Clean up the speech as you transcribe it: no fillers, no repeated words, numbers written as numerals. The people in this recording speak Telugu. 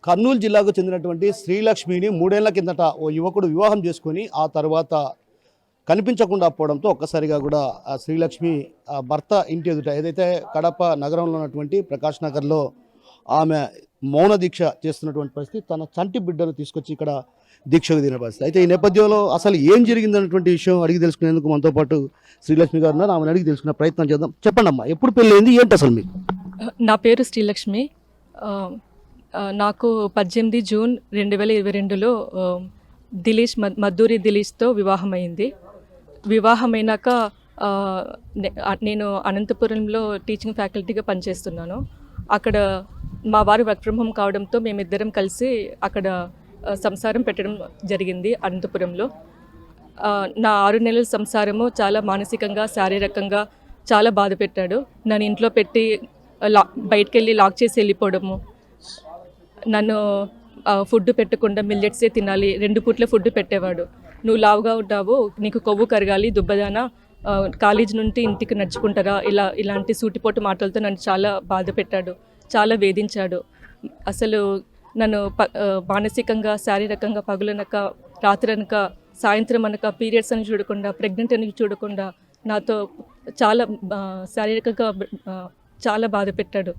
కర్నూలు జిల్లాకు చెందినటువంటి శ్రీలక్ష్మిని 3 ఏళ్ల కిందట ఓ యువకుడు వివాహం చేసుకొని ఆ తర్వాత కనిపించకుండా పోవడంతో ఒక్కసారిగా కూడా ఆ శ్రీలక్ష్మి భర్త ఇంటి ఎదుట ఏదైతే కడప నగరంలో ఉన్నటువంటి ప్రకాష్ నగర్లో ఆమె మౌన దీక్ష చేస్తున్నటువంటి పరిస్థితి, తన చంటి బిడ్డను తీసుకొచ్చి ఇక్కడ దీక్షకు దిగిన పరిస్థితి. అయితే ఈ నేపథ్యంలో అసలు ఏం జరిగిందన్నటువంటి విషయం అడిగి తెలుసుకునేందుకు మనతో పాటు శ్రీలక్ష్మి గారు ఉన్నారు. ఆమెను అడిగి తెలుసుకునే ప్రయత్నం చేద్దాం. చెప్పండి అమ్మా, ఎప్పుడు పెళ్ళైంది, ఏంటి అసలు మీకు? నా పేరు శ్రీలక్ష్మి. నాకు 18 జూన్ 2022లో మద్దూరి దిలీష్తో వివాహమైంది. వివాహమైనాక నేను అనంతపురంలో టీచింగ్ ఫ్యాకల్టీగా పనిచేస్తున్నాను. అక్కడ మా వారు వర్క్ ఫ్రమ్ హోమ్ కావడంతో మేమిద్దరం కలిసి అక్కడ సంసారం పెట్టడం జరిగింది అనంతపురంలో. నా 6 నెలల సంసారము చాలా మానసికంగా, శారీరకంగా చాలా బాధ పెట్టాడు. నన్ను ఇంట్లో పెట్టి బయటికి వెళ్ళి లాక్ చేసి వెళ్ళిపోవడము, నన్ను ఫుడ్ పెట్టకుండా మిల్లెట్సే తినాలి, 2 పూట్ల ఫుడ్ పెట్టేవాడు. నువ్వు లావుగా ఉంటావు, నీకు కొవ్వు కరగాలి, దుబ్బదానా, కాలేజీ నుండి ఇంటికి నడుచుకుంటారా, ఇలాంటి సూటిపోటు మాటలతో నన్ను చాలా బాధ పెట్టాడు, చాలా వేధించాడు. అసలు నన్ను మానసికంగా, శారీరకంగా పగులనక, రాత్రనక, సాయంత్రం అనక, పీరియడ్స్ అని చూడకుండా, ప్రెగ్నెంట్ అని చూడకుండా నాతో చాలా శారీరకంగా చాలా బాధ పెట్టాడు.